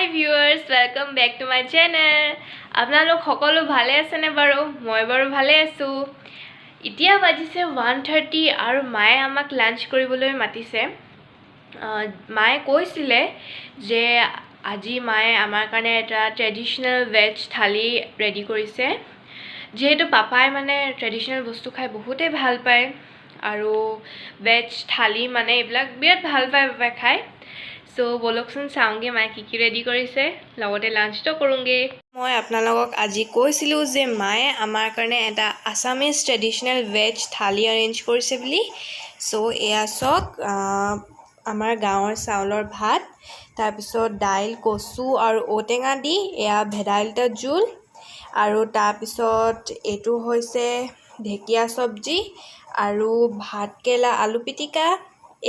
Hi viewers, welcome back to my channel. আপোনালোক সকলো ভালে আছে নে বাৰু? মই বাৰু ভালে আছো। এতিয়া বাজিছে 1:30 আৰু মায়ে আমাক লাঞ্চ কৰিবলৈ মাতিছে। মায়ে কৈছিলে যে আজি মায়ে আমাৰ কাৰণে এটা ট্ৰেডিশনাল ভেজ থালি ৰেডি কৰিছে। যেহেতু পাপাই মানে ট্ৰেডিশনাল বস্তু খাই বহুতে ভাল পায় আৰু ভেজ থালি মানে এইবিলাক বিৰাট ভাল পায় পাপাই খাই। সো বলকচোন চাওঁগে মায়ে কি ৰেডি কৰিছে, লগতে লাঞ্চটো কৰোঁগে। মই আপোনালোকক আজি কৈছিলোঁ যে মায়ে আমাৰ কাৰণে এটা আছামিজ ট্ৰেডিশনেল ভেজ থালি এৰেঞ্জ কৰিছে বুলি। সো এয়া চাওক, আমাৰ গাঁৱৰ চাউলৰ ভাত, তাৰপিছত দাইল, কচু আৰু ঔটেঙা দি এয়া ভেদাইলতা জোল, আৰু তাৰপিছত এইটো হৈছে ঢেকীয়া চব্জি আৰু ভাতকেৰেলা আলু পিটিকা,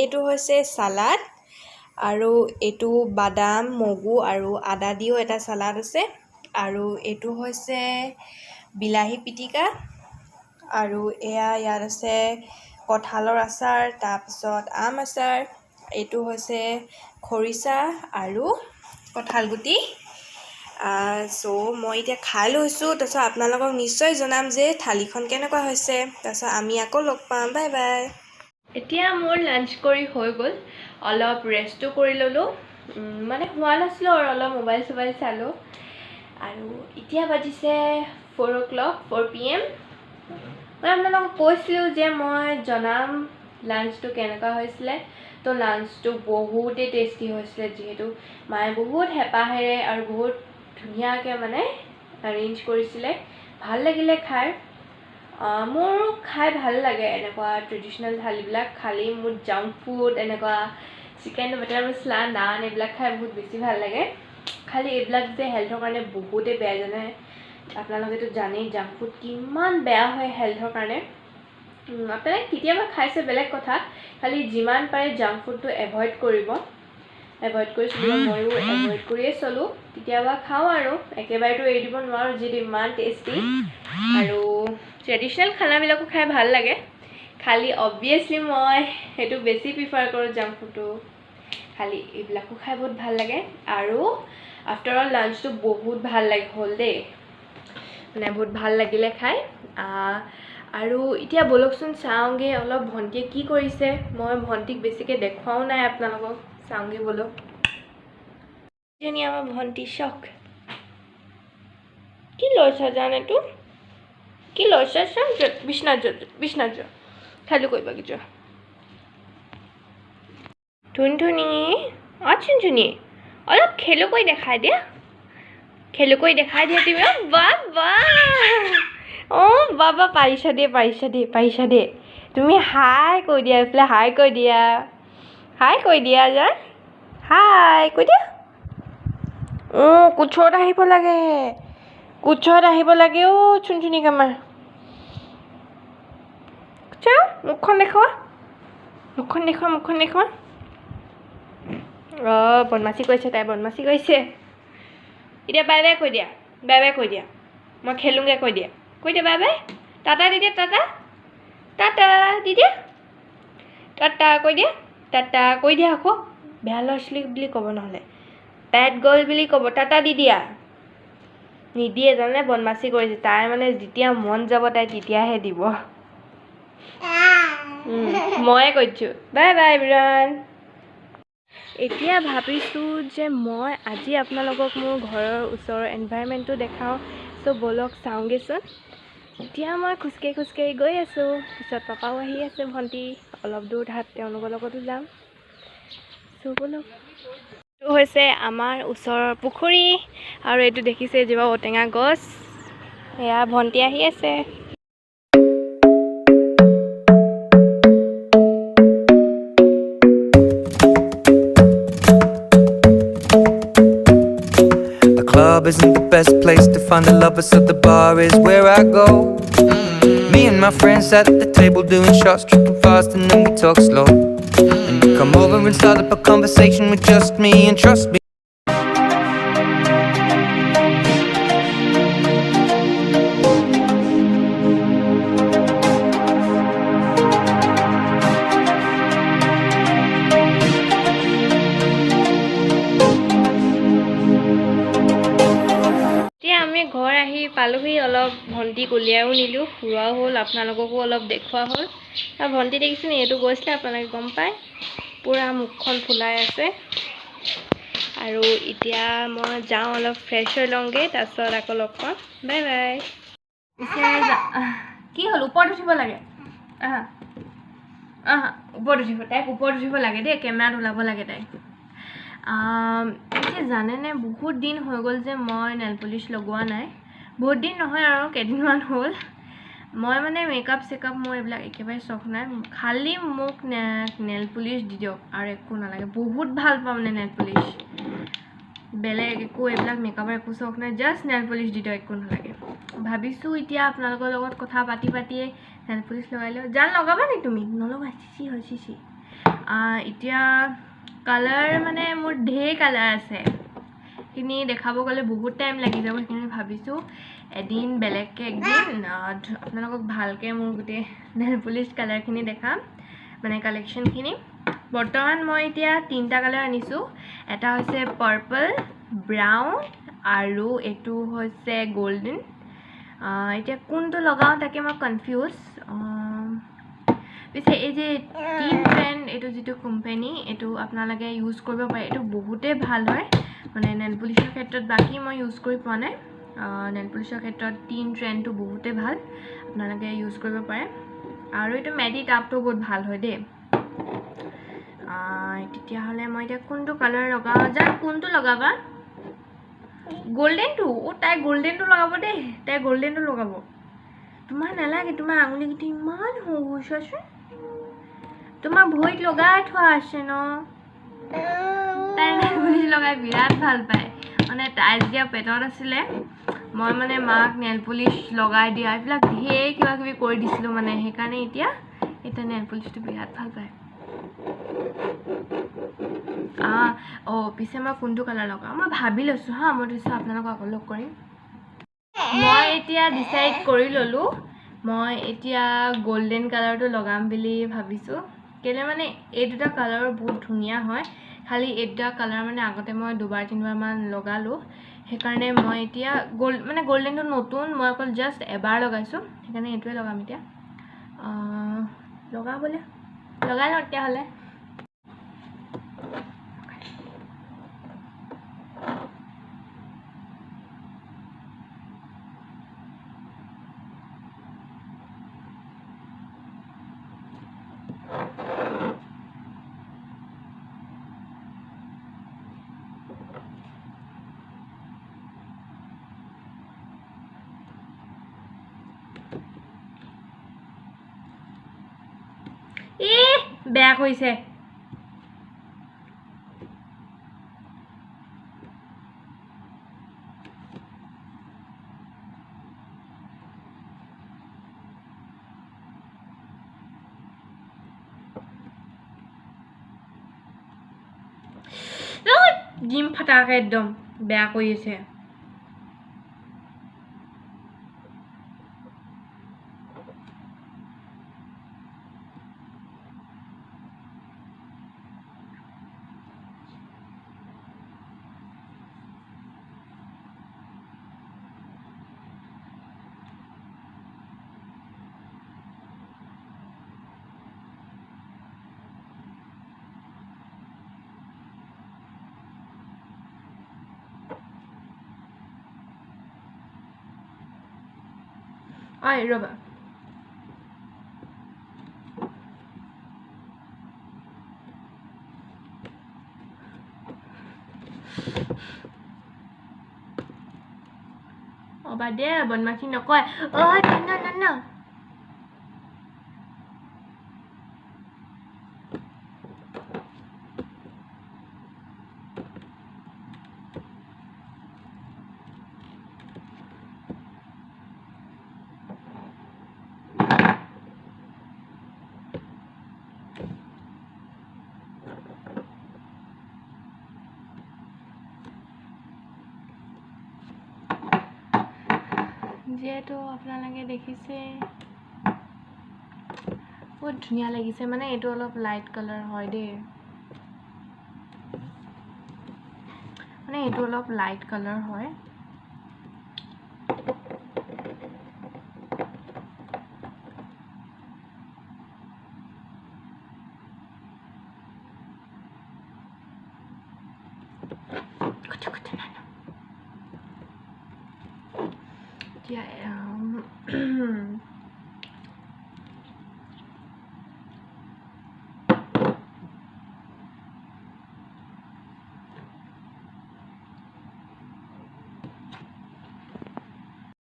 এইটো হৈছে চালাড, আৰু এইটো বাদাম মগু আৰু আদা দিও এটা সালাড আছে, আৰু এইটো হৈছে বিলাহী পিটিকা, আৰু এয়া ইয়াত আছে কঁঠালৰ আচাৰ, তাৰপিছত আম আচাৰ, এইটো হৈছে খৰিচা আৰু কঁঠাল গুটি। সো মই এতিয়া খাই লৈছোঁ, তাৰপিছত আপোনালোকক নিশ্চয় জনাম যে থালিখন কেনেকুৱা হৈছে। তাৰপিছত আমি আকৌ লগ পাম, বাই বাই। এতিয়া মোৰ লাঞ্চ কৰি হৈ গ'ল, অলপ ৰেষ্টটো কৰি ল'লোঁ, মানে হোৱা নাছিলোঁ আৰু অলপ মোবাইল চালোঁ, আৰু এতিয়া বাজিছে 4 o'clock 4 PM। মই আপোনালোকক কৈছিলোঁ যে মই জনাম লাঞ্চটো কেনেকুৱা হৈছিলে। তো লাঞ্চটো বহুতেই টেষ্টি হৈছিলে, যিহেতু মায়ে বহুত হেঁপাহেৰে আৰু বহুত ধুনীয়াকৈ মানে এৰেঞ্জ কৰিছিলে। ভাল লাগিলে খাই। মোৰ খাই ভাল লাগে এনেকুৱা ট্ৰেডিশনেল থালিবিলাক, খালি মোৰ জাংক ফুড এনেকুৱা চিকেন বাটাৰ মছলা নান এইবিলাক খাই বহুত বেছি ভাল লাগে। খালি এইবিলাক যে হেল্থৰ কাৰণে বহুতেই বেয়া, জানে আপোনালোকেতো জানেই জাংক ফুড কিমান বেয়া হয় হেল্থৰ কাৰণে। আপোনালোকে কেতিয়াবা খাইছে বেলেগ কথা, খালি যিমান পাৰে জাংক ফুডটো এভইড কৰিব, এভইড কৰি চলিব। ময়ো এভইড কৰিয়ে চলোঁ, কেতিয়াবা খাওঁ আৰু একেবাৰেতো এৰি দিব নোৱাৰোঁ, যিহেতু ইমান টেষ্টি। আৰু ট্ৰেডিশনেল খানাবিলাকো খাই ভাল লাগে, খালি অবভিয়াছলি মই সেইটো বেছি প্ৰিফাৰ কৰোঁ জাংক ফুডটো। খালি এইবিলাকো খাই বহুত ভাল লাগে, আৰু আফটাৰ অল লাঞ্চটো বহুত ভাল হ'ল দেই, মানে বহুত ভাল লাগিলে খাই। আৰু এতিয়া বলকচোন চাওঁগৈ অলপ ভণ্টিয়ে কি কৰিছে। মই ভণ্টিক বেছিকৈ দেখুৱাও নাই আপোনালোকক, চাওঁগৈ বলক। এজনী আমাৰ ভণ্টি চখ কি লৈছা জানেতো, কি লৈছা চাম, বিছনাত যোৱা খালি কৰিবাগৈ যোৱা। ধুনধুনি চুনচুনি অলপ খেলো কৰি দেখাই দিয়া, তুমি। বাহ বাবা পাৰিছা দে। তুমি হাই কৈ দিয়া, এইফালে হাই কৈ দিয়া যান, হাই কৈ দিয়া। কোচত আহিব লাগে, চুনচুনি কামাৰ। চাওঁ মুখখন দেখুৱা। বদমাচি কৰিছে তাই, এতিয়া বাই বাই কৈ দিয়া, মই খেলোঁগৈ কৈ দিয়া বাই বাই, টাটা দি দিয়া, টাটা দি দিয়া, টাটা কৈ দিয়া আকৌ, বেয়া ল'ৰা ছোৱালী বুলি ক'ব, নহ'লে বেড গাৰ্ল বুলি ক'ব, টাটা দি দিয়া। নিদিয়ে জানে, বদমাচি কৰিছে তাই, মানে যেতিয়া মন যাব তাই তেতিয়াহে দিব। ময়ে কৈছোঁ বাই বাই এভৰিৱান। এতিয়া ভাবিছোঁ যে মই আজি আপোনালোকক মোৰ ঘৰৰ ওচৰৰ এনভাইৰনমেণ্টটো দেখাওঁ। চ' বলক চাওঁগৈচোন। এতিয়া মই খোজকাঢ়ি গৈ আছোঁ, পিছত পাপাও আহি আছে, ভণ্টি অলপ দূৰ তাত তেওঁলোকৰ লগতো যাম। চ' বলক। এইটো হৈছে আমাৰ ওচৰৰ পুখুৰী, আৰু এইটো দেখিছে যিবা ঔটেঙা গছ, এয়া ভণ্টি আহি আছে। Club isn't the best place to find the lovers, so the bar is where I go. Me and my friends at the table doing shots, tripping fast, and then we talk slow. And you come over and start up a conversation with just me, and trust me. ঘৰ আহি পালোহি অলপ ভণ্টিক উলিয়াইও নিলোঁ ফুৰোৱাও হ'ল আপোনালোককো অলপ দেখুওৱা হ'ল আৰু ভণ্টি দেখিছোঁ এইটো গৈছিলে আপোনালোকে গম পায় পুৰা মুখখন ফুলাই আছে আৰু এতিয়া মই যাওঁ অলপ ফ্ৰেছ হৈ লওঁগৈ তাৰপিছত আকৌ লগ পাম বাই বাই কি হ'ল ওপৰত উঠিব লাগে ওপৰত উঠিব তাইক ওপৰত উঠিব লাগে দেই কেমেৰাত ওলাব লাগে তাইক এতিয়া জানেনে বহুত দিন হৈ গ'ল যে মই নেল পলিচ লগোৱা নাই বহুত দিন নহয় আৰু কেইদিনমান হ'ল মই মানে মেকআপ চেকআপ মোৰ এইবিলাক একেবাৰে চখ নাই খালি মোক নেল পলিচ দি দিয়ক আৰু একো নালাগে বহুত ভাল পাওঁ মানে নেল পলিচ বেলেগ একো এইবিলাক মেকআপৰ একো চখ নাই জাষ্ট নেল পলিচ দি দিয়ক একো নালাগে ভাবিছোঁ এতিয়া আপোনালোকৰ লগত কথা পাতিয়ে নেল পলিচ লগাই লওঁ জান লগাবা নি তুমি নলগা চিচি হয় চিচি এতিয়া কালাৰ মানে মোৰ ঢেৰ কালাৰ আছে সেইখিনি দেখাব গ'লে বহুত টাইম লাগি যাব সেইখিনি ভাবিছোঁ এদিন বেলেগকৈ একদিন আপোনালোকক ভালকৈ মোৰ গোটেই নেল পলিচ কালাৰখিনি দেখাম মানে কালেকশ্যনখিনি বৰ্তমান মই এতিয়া 3টা কালাৰ আনিছোঁ এটা হৈছে পাৰ্পল ব্ৰাউন আৰু এইটো হৈছে গোল্ডেন এতিয়া কোনটো লগাওঁ তাকে মই কনফিউজ পিছে এই যে টিন ব্ৰেণ্ড এইটো যিটো কোম্পানী এইটো আপোনালোকে ইউজ কৰিব পাৰে এইটো বহুতেই ভাল হয় মানে নেল পলিচৰ ক্ষেত্ৰত বাকী মই ইউজ কৰি পোৱা নাই নেল পলিচৰ ক্ষেত্ৰত টিন ট্ৰেণ্ডটো বহুতেই ভাল আপোনালোকে ইউজ কৰিব পাৰে আৰু এইটো মেডি টাবটো বহুত ভাল হয় দেই তেতিয়াহ'লে মই এতিয়া কোনটো কালাৰ লগাওঁ জান কোনটো লগাবা গোল্ডেনটো তাই গোল্ডেনটো লগাব দেই তাই গোল্ডেনটো লগাব তোমাৰ নালাগে তোমাৰ আঙুলিকেইটা ইমান সৰু চোৱাচোন তোমাক ভৰিত লগাই থোৱা আছে ন তাই নেল পলিচ লগাই বিৰাট ভাল পায় মানে তাই যেতিয়া পেটত আছিলে মই মানে মাক নেল পলিচ লগাই দিয়া এইবিলাক ঢেৰ কিবা কিবি কৰি দিছিলোঁ মানে সেইকাৰণে এতিয়া নেল পলিচটো বিৰাট ভাল পায় পিছে মই কোনটো কালাৰ লগাওঁ মই ভাবি লৈছোঁ মই দিছোঁ আপোনালোকক আকৌ লগ কৰিম মই এতিয়া ডিচাইড কৰি ল'লোঁ মই এতিয়া গোল্ডেন কালাৰটো লগাম বুলি ভাবিছোঁ কেলৈ মানে এই দুটা কালাৰ বহুত ধুনীয়া হয় খালি এই দুটা কালাৰ মানে আগতে মই 2-3বাৰমান লগালোঁ সেইকাৰণে মই এতিয়া গোল্ডেনটো নতুন মই অকল জাষ্ট এবাৰ লগাইছোঁ সেইকাৰণে এইটোৱে লগাম এতিয়া লগাই লওঁ তেতিয়াহ'লে বেয়া কৰিছে ডিম ফাটাকে একদম বেয়া কৰি আছে ৰ'বা দে বদমাছি নকয় ন যিহেতু আপোনালোকে দেখিছে বহুত ধুনীয়া লাগিছে মানে এইটো অলপ লাইট কালাৰ হয় দেই মানে এইটো অলপ লাইট কালাৰ হয়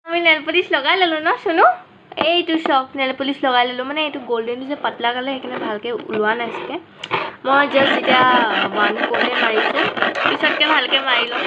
আমি নেল পলিশ লগাই ল'লোঁ ন চুনু এইটো চক নেল পলিশ লগাই ল'লোঁ মানে এইটো গল্ডেনটো যে পাতলা কালাৰ সেইকাৰণে ভালকৈ ওলোৱা নাই চাগে মই জাষ্ট এতিয়া 1 কোটে মাৰিছোঁ পিছতকৈ ভালকৈ মাৰি ল'ম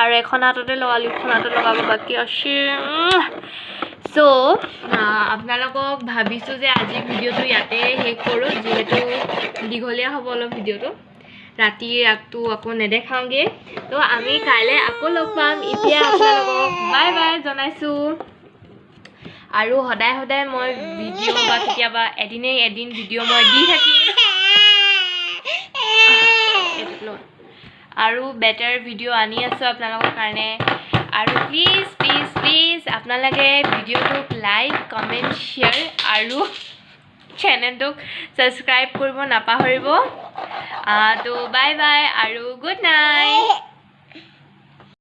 আৰু এখন হাততে লগালোঁ এখন হাতত লগাব বাকী আছে চ' আপোনালোকক ভাবিছোঁ যে আজি ভিডিঅ'টো ইয়াতে শেষ কৰোঁ যিহেতু দীঘলীয়া হ'ব অলপ ভিডিঅ'টো ৰাতি আগটো আকৌ নেদেখাওঁগৈ তো আমি কাইলৈ আকৌ লগ পাম এতিয়া আপোনালোকক বাই বাই জনাইছোঁ আৰু সদায় সদায় মই ভিডিঅ' বা কেতিয়াবা এদিন ভিডিঅ' মই দি থাকিম আৰু বেটাৰ ভিডিঅ' আনি আছোঁ আপোনালোকৰ কাৰণে আৰু প্লিজ আপোনালোকে ভিডিঅ'টোক লাইক কমেণ্ট শ্বেয়াৰ আৰু চেনেলটোক ছাবস্ক্ৰাইব কৰিব নাপাহৰিব তো বাই বাই আৰু গুড নাইট